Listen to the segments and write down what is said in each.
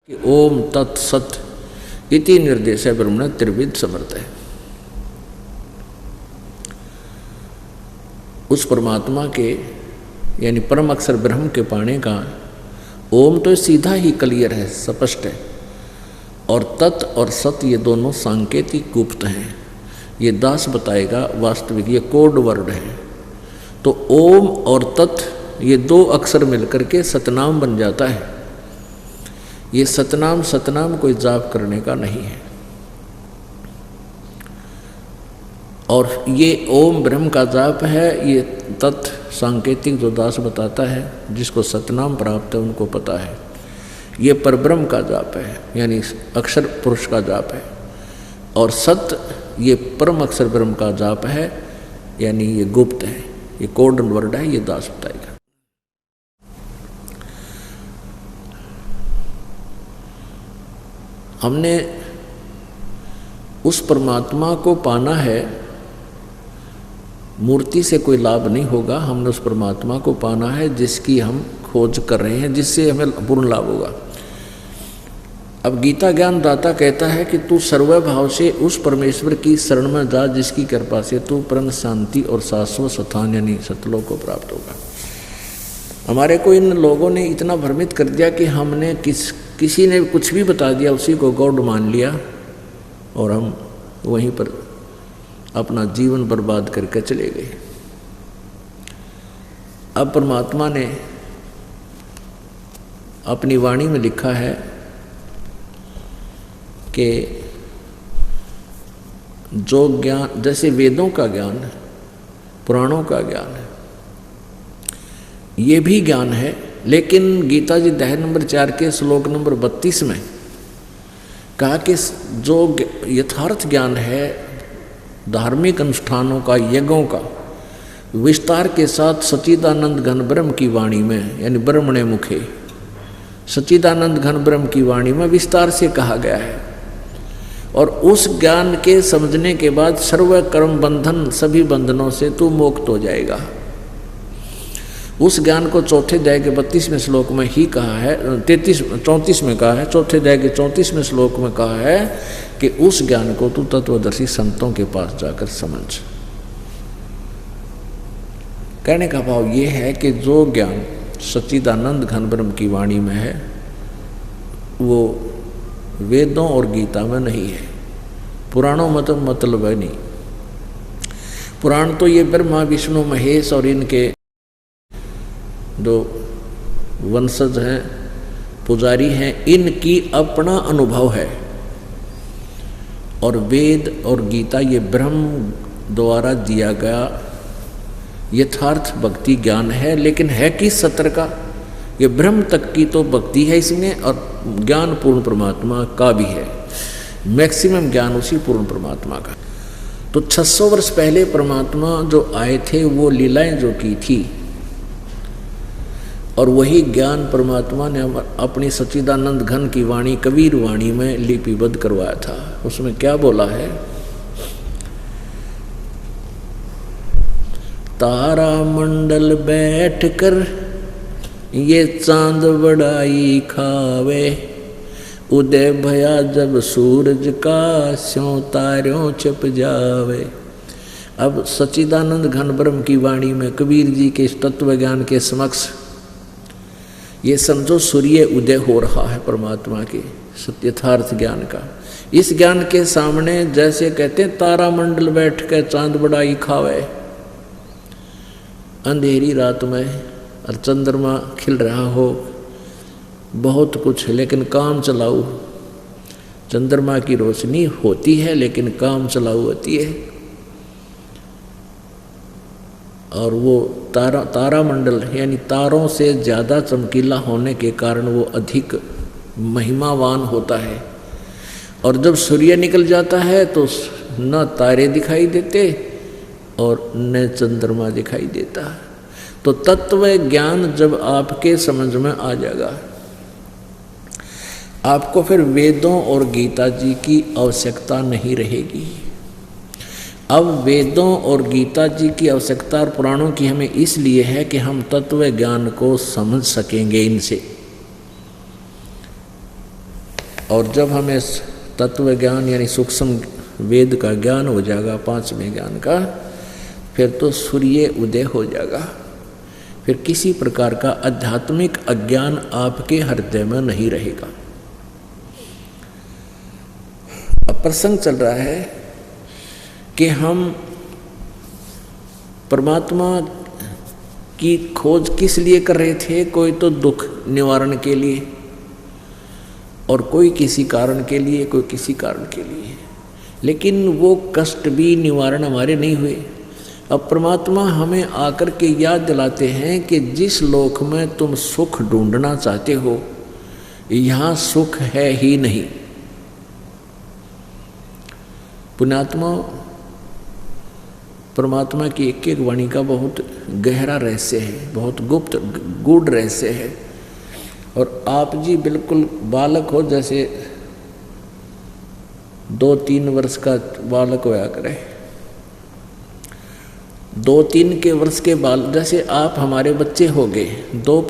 कि ओम तत्सत इति निर्देश ब्रह्मण त्रिविध समर्थ है। उस परमात्मा के यानी परम अक्षर ब्रह्म के पाने का ओम तो सीधा ही क्लियर है, स्पष्ट है, और तत् और सत ये दोनों सांकेतिक गुप्त हैं। ये दास बताएगा, वास्तविक ये कोड वर्ड है। तो ओम और तत् ये दो अक्षर मिलकर के सतनाम बन जाता है। ये सतनाम कोई जाप करने का नहीं है। और ये ओम ब्रह्म का जाप है, ये तत् सांकेतिक जो दास बताता है, जिसको सतनाम प्राप्त है उनको पता है। ये परब्रह्म का जाप है, यानी अक्षर पुरुष का जाप है। और सत ये परम अक्षर ब्रह्म का जाप है, यानी ये गुप्त है, ये कोड वर्ड है, ये दास बताएगा। हमने उस परमात्मा को पाना है, मूर्ति से कोई लाभ नहीं होगा। हमने उस परमात्मा को पाना है जिसकी हम खोज कर रहे हैं, जिससे हमें पूर्ण लाभ होगा। अब गीता ज्ञान दाता कहता है कि तू सर्वभाव से उस परमेश्वर की शरण में जा, जिसकी कृपा से तू परम शांति और शाश्वत स्थान यानी सतलोक को प्राप्त होगा। हमारे को इन लोगों ने इतना भ्रमित कर दिया कि हमने किसी ने कुछ भी बता दिया, उसी को गॉड मान लिया और हम वहीं पर अपना जीवन बर्बाद करके चले गए। अब परमात्मा ने अपनी वाणी में लिखा है कि जो ज्ञान, जैसे वेदों का ज्ञान है, पुराणों का ज्ञान है, ये भी ज्ञान है, लेकिन गीता जी अध्याय नंबर 4 के श्लोक नंबर 32 में कहा कि जो यथार्थ ज्ञान है धार्मिक अनुष्ठानों का, यज्ञों का, विस्तार के साथ सच्चिदानंद घन ब्रह्म की वाणी में, यानी ब्रह्मणे मुखे सच्चिदानंद घन ब्रह्म की वाणी में विस्तार से कहा गया है। और उस ज्ञान के समझने के बाद सर्व कर्म बंधन, सभी बंधनों से तू मुक्त हो जाएगा। उस ज्ञान को चौथे अध्याय के 32वें श्लोक में ही कहा है, 34 में कहा है, चौथे अध्याय के 34वें श्लोक में कहा है कि उस ज्ञान को तू तत्वदर्शी संतों के पास जाकर समझ। कहने का भाव ये है कि जो ज्ञान सच्चिदानंद घन ब्रह्म की वाणी में है वो वेदों और गीता में नहीं है, पुराणों में तो मतलब है नहीं। पुराण तो ये ब्रह्मा विष्णु महेश और इनके जो वंशज हैं, पुजारी हैं, इनकी अपना अनुभव है। और वेद और गीता ये ब्रह्म द्वारा दिया गया यथार्थ भक्ति ज्ञान है, लेकिन है किस सत्र का? ये ब्रह्म तक की तो भक्ति है इसमें, और ज्ञान पूर्ण परमात्मा का भी है। मैक्सिमम ज्ञान उसी पूर्ण परमात्मा का। तो 600 वर्ष पहले परमात्मा जो आए थे वो लीलाएं जो की थी, और वही ज्ञान परमात्मा ने अपनी सच्चिदानंद घन की वाणी कबीर वाणी में लिपिबद्ध करवाया था। उसमें क्या बोला है? तारा मंडल बैठ कर ये चांद बड़ाई खावे, उदय भया जब सूरज का स्यों तारों छिप जावे। अब सच्चिदानंद घन ब्रह्म की वाणी में कबीर जी के इस तत्व ज्ञान के समक्ष ये समझो सूर्य उदय हो रहा है परमात्मा के सत्यथार्थ ज्ञान का। इस ज्ञान के सामने जैसे कहते हैं तारा मंडल बैठ कर चांद बड़ाई खावे, अंधेरी रात में और चंद्रमा खिल रहा हो, बहुत कुछ लेकिन काम चलाऊ, चंद्रमा की रोशनी होती है लेकिन काम चलाऊ होती है। और वो तारामंडल यानी तारों से ज़्यादा चमकीला होने के कारण वो अधिक महिमावान होता है। और जब सूर्य निकल जाता है तो न तारे दिखाई देते और न चंद्रमा दिखाई देता। तो तत्व ज्ञान जब आपके समझ में आ जाएगा, आपको फिर वेदों और गीता जी की आवश्यकता नहीं रहेगी। अब वेदों और गीता जी की आवश्यकता और पुराणों की हमें इसलिए है कि हम तत्व ज्ञान को समझ सकेंगे इनसे। और जब हमें तत्व ज्ञान यानी सूक्ष्म वेद का ज्ञान हो जाएगा, पांचवें ज्ञान का, फिर तो सूर्य उदय हो जाएगा। फिर किसी प्रकार का आध्यात्मिक अज्ञान आपके हृदय में नहीं रहेगा। अब प्रसंग चल रहा है कि हम परमात्मा की खोज किस लिए कर रहे थे। कोई तो दुख निवारण के लिए, और कोई किसी कारण के लिए, कोई किसी कारण के लिए, लेकिन वो कष्ट भी निवारण हमारे नहीं हुए। अब परमात्मा हमें आकर के याद दिलाते हैं कि जिस लोक में तुम सुख ढूंढना चाहते हो, यहाँ सुख है ही नहीं। पुण्यात्मा, परमात्मा की एक एक वाणी का बहुत गहरा रहस्य है, बहुत गुप्त गूढ़ रहस्य है। और आप जी बिल्कुल बालक हो, जैसे 2-3 वर्ष का बालक होया करे, 2-3 के वर्ष के बाल जैसे आप हमारे बच्चे हो गए। दो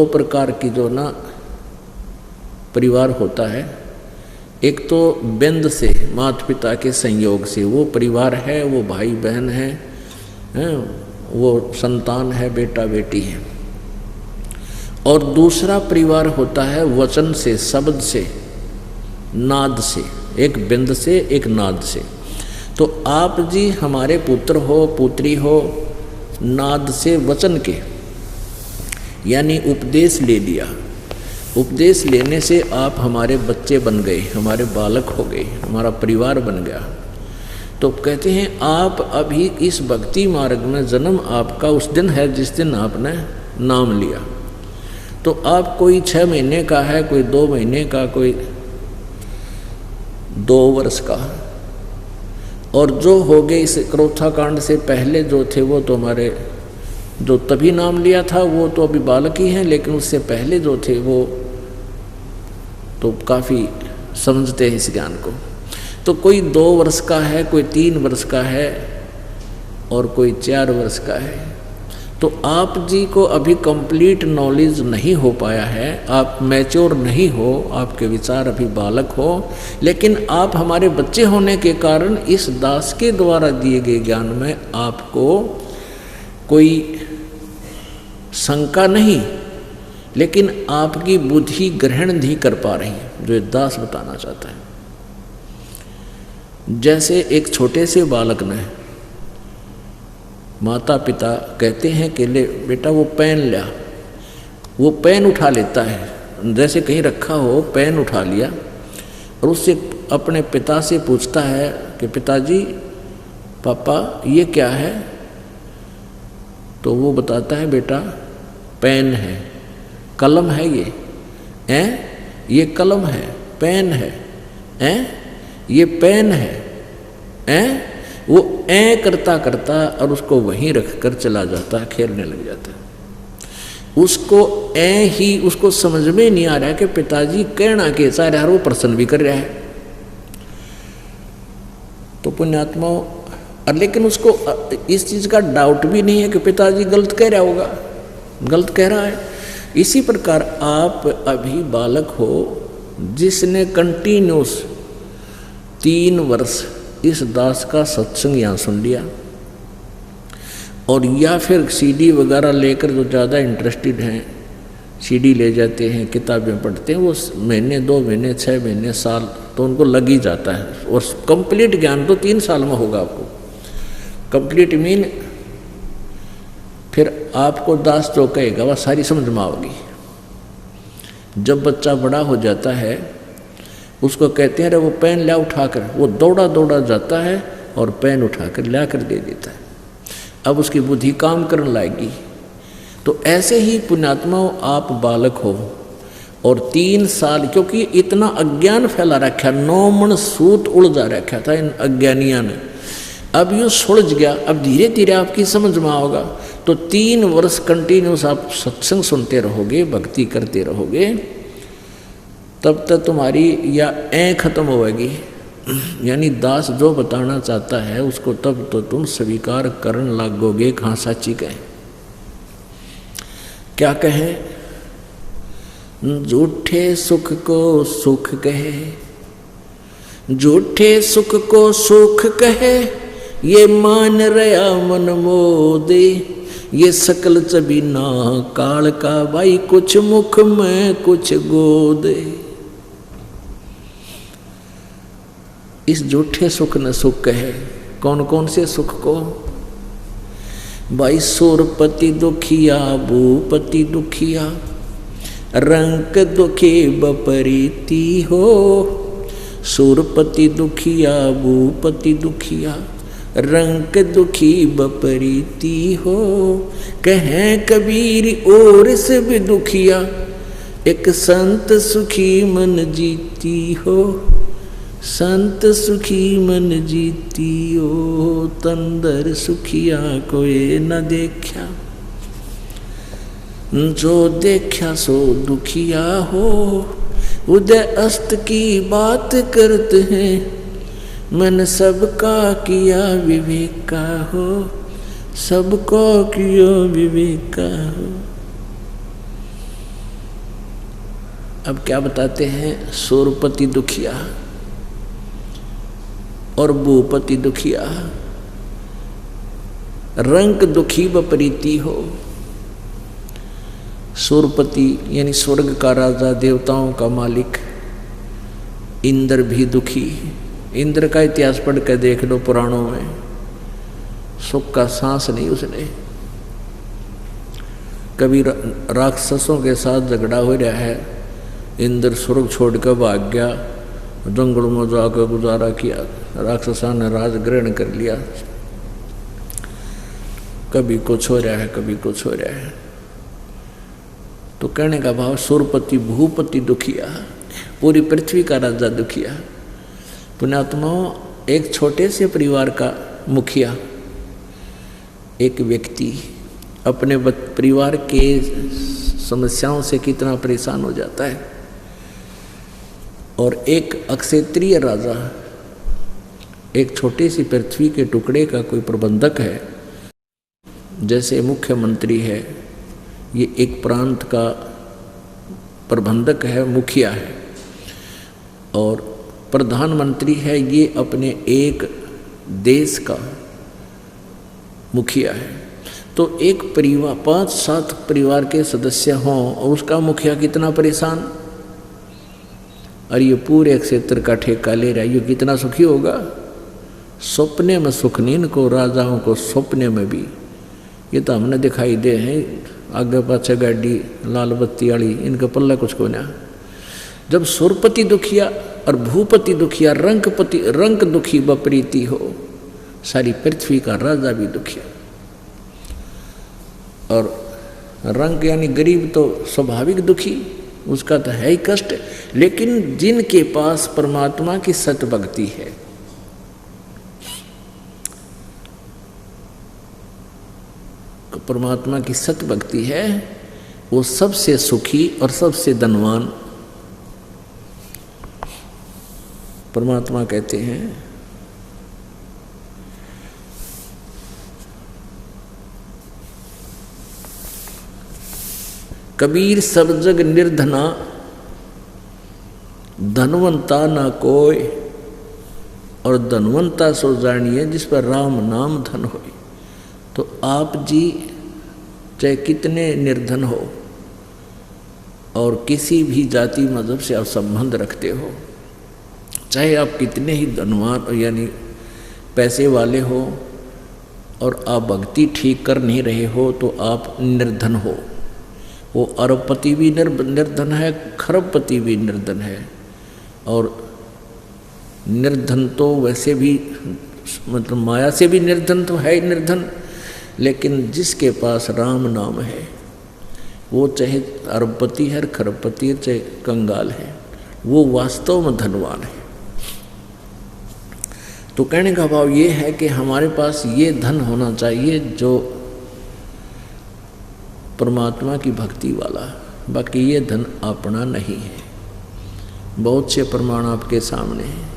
प्रकार की जो ना परिवार होता है। एक तो बिंद से, माता पिता के संयोग से वो परिवार है, वो भाई बहन है, वो संतान है, बेटा बेटी है। और दूसरा परिवार होता है वचन से, शब्द से, नाद से, एक बिंद से, एक नाद से। तो आप जी हमारे पुत्र हो, पुत्री हो, नाद से वचन के, यानी उपदेश ले लिया। उपदेश लेने से आप हमारे बच्चे बन गए, हमारे बालक हो गए, हमारा परिवार बन गया। तो कहते हैं आप अभी इस भक्ति मार्ग में जन्म आपका उस दिन है जिस दिन आपने नाम लिया। तो आप कोई 6 महीने का है, कोई 2 महीने का, कोई 2 वर्ष का। और जो हो गए इस क्रोथा कांड से पहले जो थे वो तो हमारे, जो तभी नाम लिया था वो तो अभी बालक ही हैं, लेकिन उससे पहले जो थे वो तो काफ़ी समझते हैं इस ज्ञान को। तो कोई 2 वर्ष का है, कोई 3 वर्ष का है, और कोई 4 वर्ष का है। तो आप जी को अभी कंप्लीट नॉलेज नहीं हो पाया है, आप मैच्योर नहीं हो, आपके विचार अभी बालक हो, लेकिन आप हमारे बच्चे होने के कारण इस दास के द्वारा दिए गए ज्ञान में आपको कोई शंका नहीं, लेकिन आपकी बुद्धि ग्रहण नहीं कर पा रही है, जो दास बताना चाहता है। जैसे एक छोटे से बालक ने, माता पिता कहते हैं कि ले बेटा वो पेन लिया, वो पेन उठा लेता है, जैसे कहीं रखा हो पेन उठा लिया, और उससे अपने पिता से पूछता है कि पिताजी, पापा ये क्या है? तो वो बताता है बेटा पेन है, कलम है, ये कलम है, पेन है, ये पेन है, वो करता करता और उसको वहीं रख कर चला जाता है, खेलने लग जाता है। उसको ही उसको समझ में नहीं आ रहा है कि पिताजी कहना कैसा रहा है, वो प्रसन्न भी कर रहा है। तो पुण्यात्मा, लेकिन उसको इस चीज़ का डाउट भी नहीं है कि पिताजी गलत कह रहा होगा, गलत कह रहा है। इसी प्रकार आप अभी बालक हो जिसने कंटिन्यूस 3 वर्ष इस दास का सत्संग यहाँ सुन लिया, और या फिर सीडी वगैरह लेकर जो ज़्यादा इंटरेस्टेड हैं सीडी ले जाते हैं, किताबें पढ़ते हैं, वो महीने 2 महीने 6 महीने साल तो उनको लग ही जाता है। और कंप्लीट ज्ञान तो 3 साल में होगा आपको। कंप्लीट मीन फिर आपको दास जो कहेगा वह सारी समझ में आओगी। जब बच्चा बड़ा हो जाता है उसको कहते हैं अरे वो पेन ला उठाकर, वो दौड़ा दौड़ा जाता है और पेन उठाकर ला कर दे देता है। अब उसकी बुद्धि काम करने लगेगी। तो ऐसे ही पुण्यात्मा आप बालक हो और 3 साल, क्योंकि इतना अज्ञान फैला रखा, 9 मन सूत उलझा रखा था इन अज्ञानियों ने। अब ये सुलझ गया, अब धीरे धीरे आपकी समझ में आओगा। तो 3 वर्ष कंटिन्यूस आप सत्संग सुनते रहोगे, भक्ति करते रहोगे, तब तक तुम्हारी या खत्म होगी, यानी दास जो बताना चाहता है उसको तब तो तुम स्वीकार करने लगोगे। कहाँ साची कहें, क्या कहें? झूठे सुख को सुख कहे, झूठे सुख को सुख कहे, ये मान रया मन मोदे, ये सकल चबीना काल का भाई, कुछ मुख में कुछ गोदे। इस झूठे सुख न सुख कहे। कौन कौन से सुख को भाई? सुरपति दुखिया भूपति दुखिया, रंक दुखी बपरीती हो। सुरपति दुखिया भूपति दुखिया, रंक दुखी बपरीती हो। कहें कबीर और से भी दुखिया, एक संत सुखी मन जीती हो। संत सुखी मन जीती हो, तंदर सुखिया कोई न देखा। जो देखा सो दुखिया हो, उदय अस्त की बात करते हैं। मन सबका किया विवेक का हो, सबको किया विवेक का हो। अब क्या बताते हैं? सुरपति दुखिया और भूपति दुखिया, रंक दुखी बपरीती हो। सुरपति यानी स्वर्ग का राजा, देवताओं का मालिक इंद्र भी दुखी। इंद्र का इतिहास पढ़ कर देख लो पुराणों में, सुख का सांस नहीं उसने। कभी राक्षसों के साथ झगड़ा हो रहा है, इंद्र स्वर्ग छोड़कर भाग गया, जंगल में जाकर गुजारा किया, राक्षसा ने राज ग्रहण कर लिया। कभी कुछ हो रहा है, कभी कुछ हो रहा है। तो कहने का भाव सुरपति भूपति दुखिया, पूरी पृथ्वी का राजा दुखिया। पुण्यात्माओं, एक छोटे से परिवार का मुखिया, एक व्यक्ति अपने परिवार के समस्याओं से कितना परेशान हो जाता है। और एक अक्षेत्रीय राजा, एक छोटी सी पृथ्वी के टुकड़े का कोई प्रबंधक है, जैसे मुख्यमंत्री है, ये एक प्रांत का प्रबंधक है, मुखिया है, और प्रधानमंत्री है, ये अपने एक देश का मुखिया है। तो एक परिवार 5-7 परिवार के सदस्य हों और उसका मुखिया कितना परेशान, और ये पूरे क्षेत्र का ठेका ले रहा है, ये कितना सुखी होगा। सपने में सुख नहीं इनको, राजाओं को सपने में भी। ये तो हमने दिखाई दे हैं, आगे पाछे गाड़ी लाल बत्ती वाली, इनका पल्ला कुछ को ना। जब सुरपति दुखिया और भूपति दुखिया, रंक दुखी बपरीती हो, सारी पृथ्वी का राजा भी दुखिया। और रंक यानी गरीब तो स्वाभाविक दुखी, उसका तो है ही कष्ट। लेकिन जिनके पास परमात्मा की सत भक्ति है, परमात्मा की सत भक्ति है, वो सबसे सुखी और सबसे धनवान। परमात्मा कहते हैं कबीर सब जग निर्धना, धनवंता ना कोई, और धनवंता सो जानिए जिस पर राम नाम धन होए। तो आप जी चाहे कितने निर्धन हो और किसी भी जाति मजहब से आप संबंध रखते हो, चाहे आप कितने ही धनवान यानी पैसे वाले हो और आप भक्ति ठीक कर नहीं रहे हो, तो आप निर्धन हो। वो अरबपति भी निर्धन है, खरबपति भी निर्धन है। और निर्धन तो वैसे भी मतलब माया से भी निर्धन तो है ही निर्धन, लेकिन जिसके पास राम नाम है, वो चाहे अरबपति है, खरबपति है, चाहे कंगाल है, वो वास्तव में धनवान है। तो कहने का भाव ये है कि हमारे पास ये धन होना चाहिए जो परमात्मा की भक्ति वाला, बाकी ये धन अपना नहीं है। बहुत से प्रमाण आपके सामने हैं,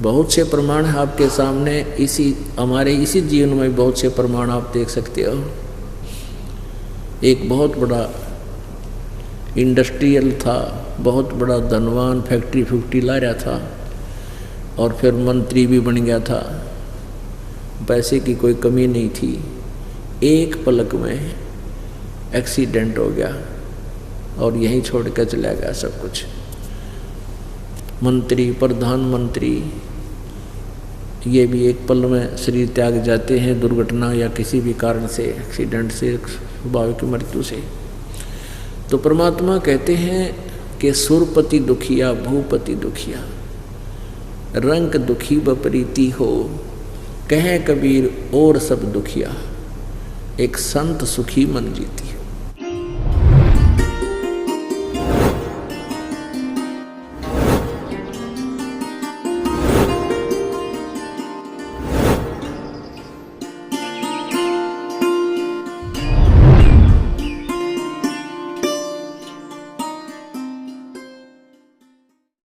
बहुत से प्रमाण है आपके सामने। हमारे इसी जीवन में बहुत से प्रमाण आप देख सकते हो। एक बहुत बड़ा इंडस्ट्रियल था, बहुत बड़ा धनवान, फैक्ट्री ला रहा था और फिर मंत्री भी बन गया था, पैसे की कोई कमी नहीं थी। एक पलक में एक्सीडेंट हो गया और यहीं छोड़ कर चला गया सब कुछ। मंत्री, प्रधानमंत्री, ये भी एक पल में शरीर त्याग जाते हैं, दुर्घटना या किसी भी कारण से, एक्सीडेंट से, स्वाभाविक मृत्यु से। तो परमात्मा कहते हैं कि सुरपति दुखिया भूपति दुखिया, रंग दुखी बपरीती हो, कहे कबीर और सब दुखिया, एक संत सुखी मन जीती।